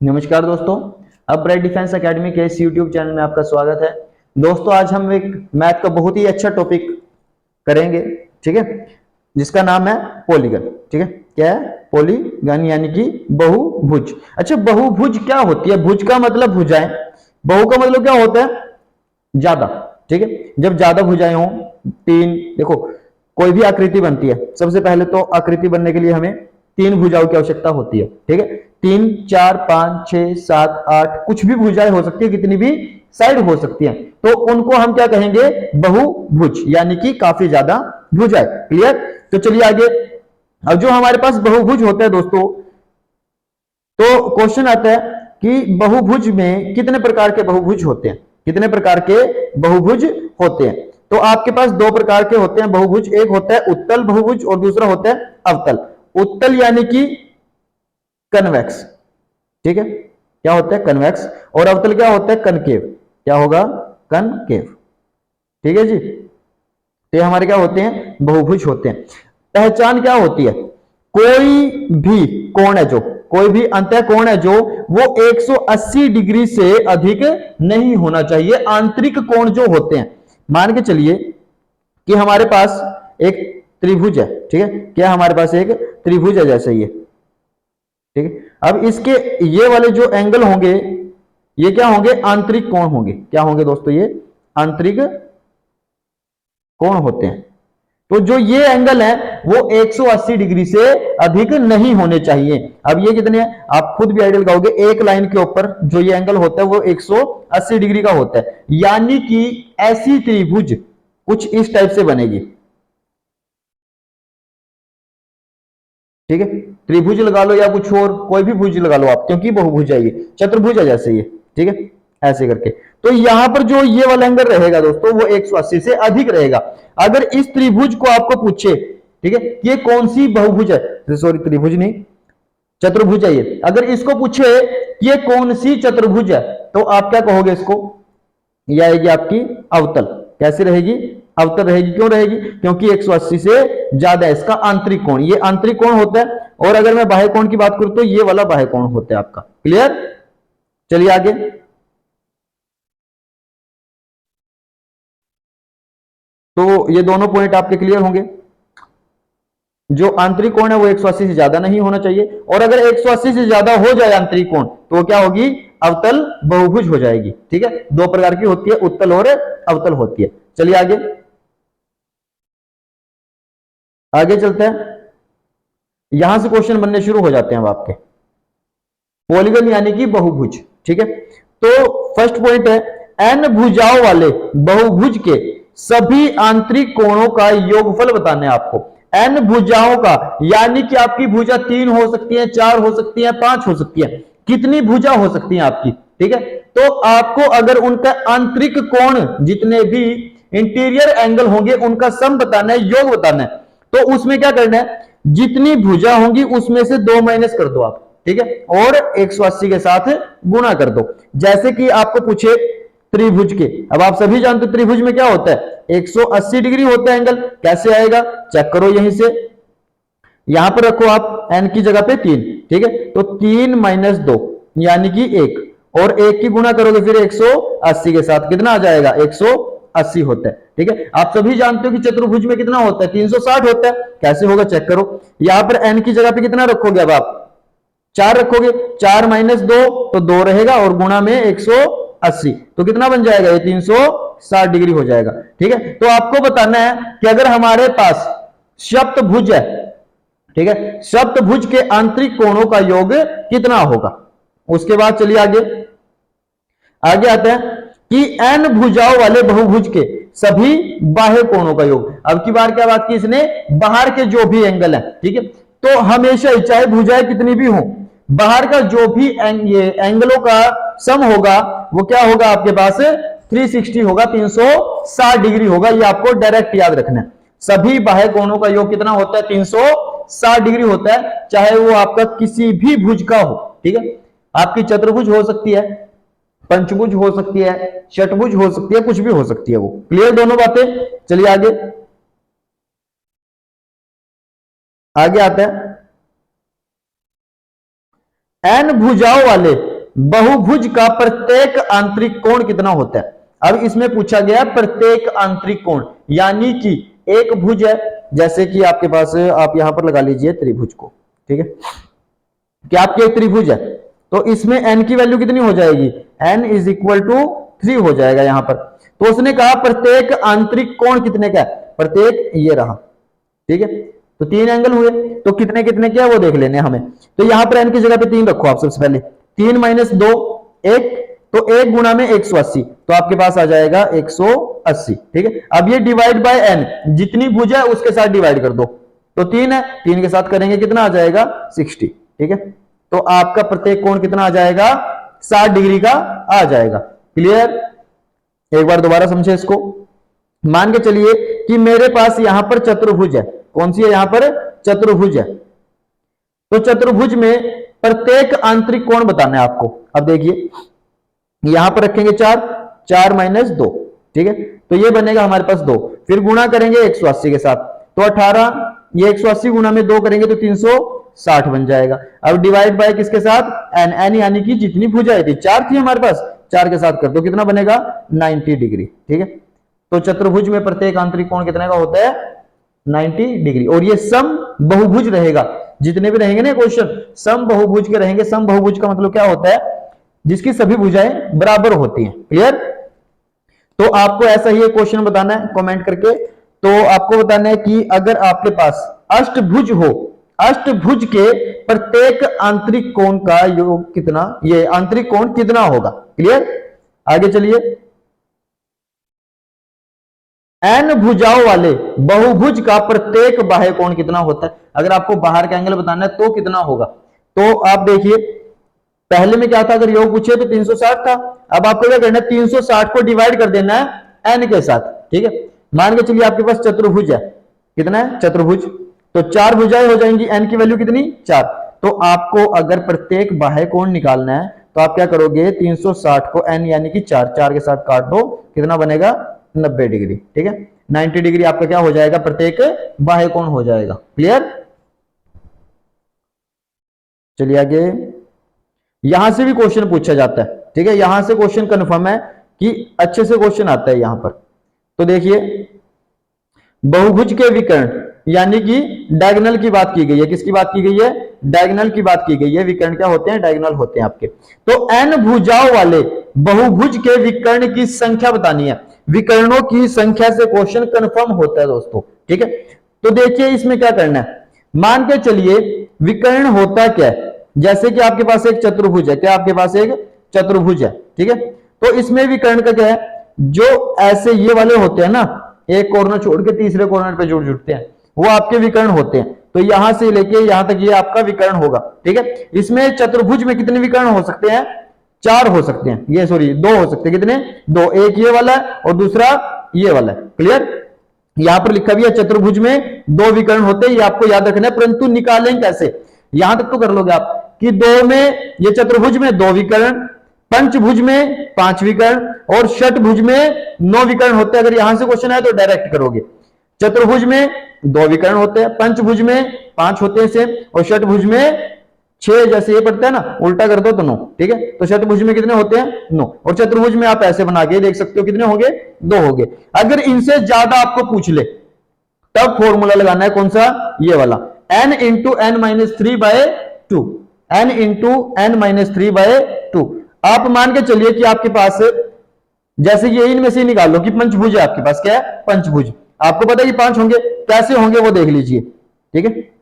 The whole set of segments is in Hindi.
नमस्कार दोस्तों, अब ब्राइट डिफेंस एकेडमी के इस यूट्यूब चैनल में आपका स्वागत है। दोस्तों आज हम एक मैथ का बहुत ही अच्छा टॉपिक करेंगे, ठीक है, जिसका नाम है पॉलीगन। ठीक है, क्या है? पॉलीगन यानी कि बहुभुज। अच्छा, बहुभुज क्या होती है? भुज का मतलब भुजाएं, बहु का मतलब क्या होता है? ज्यादा। ठीक है, जब ज्यादा भुजाएं हो, तीन, देखो कोई भी आकृति बनती है, सबसे पहले तो आकृति बनने के लिए हमें तीन भुजाओं की आवश्यकता होती है। ठीक है, तीन, चार, पांच, छह, सात, आठ, कुछ भी भुजाएं हो सकती है, कितनी भी साइड हो सकती हैं, तो उनको हम क्या कहेंगे? बहुभुज, यानी कि काफी ज्यादा भुजाएं। क्लियर? तो चलिए आगे। अब जो हमारे पास बहुभुज होता है दोस्तों, तो क्वेश्चन आता है कि बहुभुज में कितने प्रकार के बहुभुज होते हैं? कितने प्रकार के बहुभुज होते हैं? तो आपके पास दो प्रकार के होते हैं बहुभुज। एक होता है उत्तल बहुभुज और दूसरा होता है अवतल। उत्तल यानी कि कन्वेक्स, ठीक है, क्या होता है? कन्वेक्स। और अवतल क्या होता है? कनकेव। क्या होगा? कनकेव। ठीक है जी, तो ये हमारे क्या होते हैं? बहुभुज होते हैं। पहचान क्या होती है? कोई भी कोण है जो, कोई भी अंतः कोण है जो, वो 180 डिग्री से अधिक नहीं होना चाहिए। आंतरिक कोण जो होते हैं, मान के चलिए कि हमारे पास एक त्रिभुज है, ठीक है, क्या हमारे पास एक त्रिभुज है जैसे ये, ठीक है। अब इसके ये वाले जो एंगल होंगे, ये क्या होंगे? आंतरिक कोण होंगे। क्या होंगे दोस्तों? ये आंतरिक कोण होते हैं। तो जो ये एंगल है वो 180 डिग्री से अधिक नहीं होने चाहिए। अब ये कितने हैं? आप खुद भी आइडिया लगाओगे। एक लाइन के ऊपर जो ये एंगल होता है वो 180 डिग्री का होता है, यानी कि ऐसी त्रिभुज कुछ इस टाइप से बनेगी। ठीक है, त्रिभुज लगा लो या कुछ और कोई भी भुज लगा लो आप, क्योंकि बहुभुज है ये, चतुर्भुज है जैसे ये। ठीक है, ऐसे करके। तो यहां पर जो ये वाला एंगल रहेगा दोस्तों, वो 180 से अधिक रहेगा। अगर इस त्रिभुज को आपको पूछे, ठीक है, ये कौन सी बहुभुज है, सॉरी त्रिभुज नहीं, चतुर्भुज है ये, अगर इसको पूछे ये कौन सी चतुर्भुज है, तो आप क्या कहोगे इसको? यह आएगी आपकी अवतल। कैसी रहेगी? अवतल रहेगी। क्यों रहेगी? क्योंकि 180 से ज्यादा है इसका आंतरिक कोण, ये आंतरिक कोण होता है। और अगर मैं बाह्य कोण की बात करूं तो ये वाला बाह्य कोण होता है आपका। क्लियर? चलिए आगे। तो ये दोनों पॉइंट आपके क्लियर होंगे। जो आंतरिक कोण है वो 180 से ज्यादा नहीं होना चाहिए, और अगर 180 से ज्यादा हो जाए आंतरिक कोण, तो क्या होगी? अवतल बहुभुज हो जाएगी। ठीक है, दो प्रकार की होती है, उत्तल और अवतल होती है। चलिए आगे, आगे चलते हैं। यहां से क्वेश्चन बनने शुरू हो जाते हैं अब आपके। पॉलीगन यानी कि बहुभुज। ठीक है, तो फर्स्ट पॉइंट है, एन भुजाओं वाले बहुभुज के सभी आंतरिक कोणों का योगफल बताना है आपको। एन भुजाओं का, यानी कि आपकी भुजा 3 हो सकती है, 4 हो सकती है, 5 हो सकती है, कितनी भुजा हो सकती है आपकी। ठीक है, तो आपको अगर उनका आंतरिक कोण, जितने भी इंटीरियर एंगल होंगे, उनका सम बताना है, योग बताना है। तो उसमें क्या करना है? जितनी भुजा होंगी उसमें से 2 माइनस कर दो आप, ठीक है, और 180 के साथ गुणा कर दो। जैसे कि आपको पूछे त्रिभुज के, अब आप सभी जानते हो त्रिभुज में क्या होता है? 180 डिग्री होता है एंगल। कैसे आएगा? चेक करो यहीं से, यहां पर रखो आप एन की जगह पे 3, ठीक है, तो 3 माइनस 2 यानी कि 1, और 1 की गुणा करोगे फिर 180 के साथ, कितना आ जाएगा? 180 होता है। ठीक है, आप सभी जानते हो कि चतुर्भुज में कितना होता है? 360 होता है। कैसे होगा? चेक करो। यहां पर एन की जगह पे कितना रखोगे? अब आप 4 रखोगे, 4 माइनस 2 तो 2 रहेगा, और गुणा में 180, तो कितना बन जाएगा? ये 360 डिग्री हो जाएगा। ठीक है, तो आपको बताना है कि अगर हमारे पास सप्तभुज है, ठीक है, सप्तभुज के आंतरिक कोणों का योग कितना होगा। उसके बाद चलिए आगे, आगे आते हैं कि एन भुजाओं वाले बहुभुज के सभी बाह्य कोणों का योग। अब की बार क्या बात की इसने? बाहर के जो भी एंगल है, ठीक है, तो हमेशा ही चाहे भुजाएं कितनी भी हो, बाहर का जो भी ये एंगलों का सम होगा, वो क्या होगा आपके पास? 360 होगा, 360 डिग्री होगा। ये आपको डायरेक्ट याद रखना है। सभी बाह्य कोणों का योग कितना होता है? 360 डिग्री होता है, चाहे वो आपका किसी भी भुज का हो। ठीक है, आपकी चतुर्भुज हो सकती है, पंचभुज हो सकती है, षटभुज हो सकती है, कुछ भी हो सकती है वो। क्लियर दोनों बातें? चलिए आगे, आगे आते हैं। एन भुजाओं वाले बहुभुज का प्रत्येक आंतरिक कोण कितना होता है। अब इसमें पूछा गया प्रत्येक आंतरिक कोण, यानी कि एक भुज है, जैसे कि आपके पास, आप यहां पर लगा लीजिए त्रिभुज को, ठीक है, कि आपकी एक त्रिभुज है, तो इसमें n की वैल्यू कितनी हो जाएगी, n इज इक्वल टू 3 हो जाएगा यहां पर। तो उसने कहा प्रत्येक आंतरिक कोण कितने का है, प्रत्येक ये रहा, ठीक है, तो 3 एंगल हुए, तो कितने कितने क्या वो देख लेने हमें। तो यहां पर n की जगह पे 3 रखो आप सबसे पहले, 3 माइनस 2 1, तो 1 गुणा में 180, तो आपके पास आ जाएगा 180, ठीक है। अब ये डिवाइड बाय n, जितनी भुज है उसके साथ डिवाइड कर दो, तो 3 है, 3 के साथ करेंगे कितना आ जाएगा 60, ठीक है। तो आपका प्रत्येक कोण कितना आ जाएगा 60 डिग्री का आ जाएगा। क्लियर, एक बार दोबारा समझे इसको। मान के चलिए कि मेरे पास यहां पर चतुर्भुज है, कौन सी है, यहां पर चतुर्भुज है, तो चतुर्भुज में प्रत्येक आंतरिक कोण बताना है आपको। अब देखिए यहां पर रखेंगे 4, 4 माइनस 2, ठीक है, तो ये बनेगा हमारे पास 2, फिर गुणा करेंगे 180 के साथ, तो 18, ये 180 गुणा में 2 करेंगे तो 360 बन जाएगा। अब डिवाइड बाय किसके साथ, n, n यानी कि जितनी भुजाएं थी 4 थी हमारे पास, 4 के साथ कर दो, कितना बनेगा 90 डिग्री, ठीक है। तो चतुर्भुज में प्रत्येक आंतरिक कोण कितने का होता है 90 डिग्री, और ये सम बहुभुज रहेगा, जितने भी रहेंगे ना क्वेश्चन सम बहुभुज के रहेंगे। सम बहुभुज का मतलब क्या होता है, जिसकी सभी भुजाएं बराबर होती हैं। क्लियर, तो आपको ऐसा ही एक क्वेश्चन बताना है कमेंट करके। तो आपको बताना है कि अगर आपके पास अष्टभुज हो, अष्टभुज के प्रत्येक आंतरिक कोण का योग कितना, ये आंतरिक कोण कितना होगा। क्लियर, आगे चलिए। n भुजाओं वाले बहुभुज का प्रत्येक बाह्य कोण कितना होता है। अगर आपको बाहर का एंगल बताना है तो कितना होगा, तो आप देखिए पहले में क्या था, अगर योग पूछे तो 360 था। अब आपको क्या करना है, 360 को डिवाइड कर देना है n के साथ, ठीक है। मान के चलिए आपके पास चतुर्भुज है, कितना है चतुर्भुज, तो 4 भुजाएं हो जाएंगी, n की वैल्यू कितनी 4। तो आपको अगर प्रत्येक बाह्य कोण निकालना है तो आप क्या करोगे, 360 को n यानी कि 4, 4 के साथ काट दो, कितना बनेगा 90 डिग्री, ठीक है। 90 डिग्री आपका क्या हो जाएगा, प्रत्येक बाह्य कोण हो जाएगा। क्लियर, चलिए आगे। यहां से भी क्वेश्चन पूछा जाता है, ठीक है, यहां से क्वेश्चन कंफर्म है कि अच्छे से क्वेश्चन आता है यहां पर। तो देखिए बहुभुज के विकर्ण, यानी कि डायगोनल की बात की गई है, किसकी बात की गई है, डायगोनल की बात की गई है। विकर्ण क्या होते हैं, डायगोनल होते हैं आपके। तो n भुजाओं वाले बहुभुज के विकर्ण की संख्या बतानी है, विकर्णों की संख्या से क्वेश्चन कंफर्म होता है दोस्तों, ठीक है। तो देखिए इसमें क्या करना है, मान के चलिए विकर्ण होता क्या है, जैसे कि आपके पास एक चतुर्भुज है, क्या आपके पास एक चतुर्भुज है, ठीक है। तो इसमें विकर्ण का क्या है, जो ऐसे ये वाले होते हैं ना, एक कॉर्नर छोड़ के तीसरे कॉर्नर पे जुड़ते हैं, वो आपके विकर्ण होते हैं। तो यहां से लेके यहां तक ये आपका विकर्ण होगा, ठीक है। इसमें चतुर्भुज में कितने विकर्ण हो सकते हैं, 4 हो सकते हैं, ये सॉरी 2 हो सकते हैं, कितने 2, एक ये वाला है और दूसरा ये वाला है। क्लियर, यहां पर लिखा भी है चतुर्भुज में 2 विकर्ण होते हैं, ये आपको याद रखना है, परंतु निकालें कैसे, यहां तक तो कर लोगे आप कि 2 में, ये चतुर्भुज में 2 विकर्ण, पंचभुज में 5 विकर्ण और षटभुज में 9 विकर्ण होते हैं। अगर यहां से क्वेश्चन आए तो डायरेक्ट करोगे, चतुर्भुज में 2 विकर्ण होते हैं, पंचभुज में 5 होते हैं सेम, और षटभुज में 6, जैसे ये पड़ता है ना, उल्टा कर दो तो 9, ठीक है। तो षटभुज में कितने होते हैं 9, और चतुर्भुज में आप ऐसे बना के देख सकते हो कितने होंगे 2 होंगे। अगर इनसे ज्यादा आपको पूछ ले तब फॉर्मूला लगाना है कौन सा, ये वाला, n into n minus 3 by 2, n into n minus 3 by 2। आप मान के चलिए कि आपके पास, जैसे ये इनमें से निकाल लो कि पंचभुज है आपके पास, क्या है पंचभुज, आपको पता है कि 5 होंगे, कैसे होंगे वो देख लीजिए, ठीक है।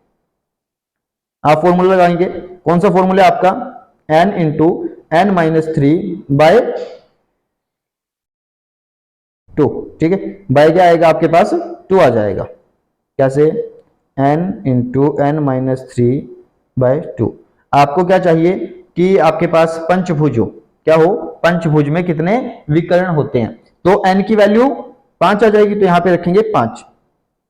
आप फॉर्मूला लगाएंगे, कौन सा फॉर्मूला आपका, n into n minus 3 by 2, ठीक है। बाय क्या आएगा आपके पास 2 आ जाएगा, कैसे, n into n minus 3 by 2। आपको क्या चाहिए कि आपके पास पंचभुज हो, क्या हो, पंचभुज में कितने विकर्ण होते हैं। तो n की वैल्यू 5 आ जाएगी, तो यहां पे रखेंगे 5,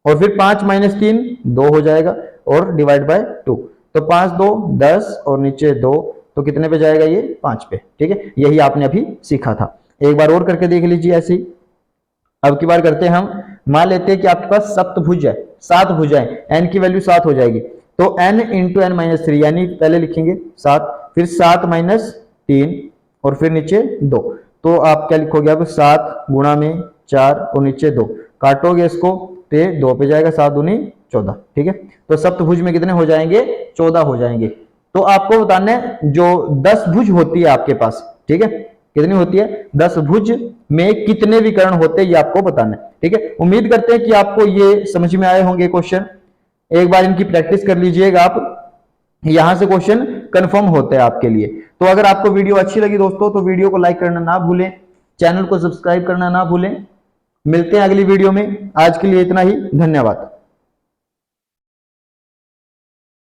और फिर 5 माइनस 3 2 हो जाएगा, और डिवाइड बाय 2, तो 5 2 10 और नीचे 2, तो कितने पे जाएगा ये 5 पे, ठीक है। यही आपने अभी सीखा था, एक बार और करके देख लीजिए ऐसे ही। अब की बार करते हैं हम, मान लेते हैं कि आपके पास सप्तभुज है, 7 भुजाएं, n की वैल्यू 7 हो जाएगी, तो n इंटू n माइनस 3, यानी पहले लिखेंगे 7, फिर 7 माइनस 3 और फिर नीचे 2। तो आप क्या लिखोगे, अब 7 गुणा में 4 और नीचे 2, काटोगे इसको तो ये 2 पे जाएगा, 7 दूनी 14। ठीक है, तो सप्तभुज में कितने हो जाएंगे, 14 हो जाएंगे। तो आपको बताना है जो 10 भुज होती है आपके पास, ठीक है, कितनी होती है, 10 भुज में कितने विकर्ण होते हैं ये आपको बताना है। ठीक है, उम्मीद करते हैं कि आपको ये समझ में आए होंगे क्वेश्चन। एक बार इनकी प्रैक्टिस कर लीजिएगा आप, यहां से क्वेश्चन कंफर्म होते हैं आपके लिए। तो अगर आपको वीडियो अच्छी लगी दोस्तों तो वीडियो को लाइक करना ना भूलें, चैनल को सब्सक्राइब करना ना भूलें। मिलते हैं अगली वीडियो में, आज के लिए इतना ही, धन्यवाद।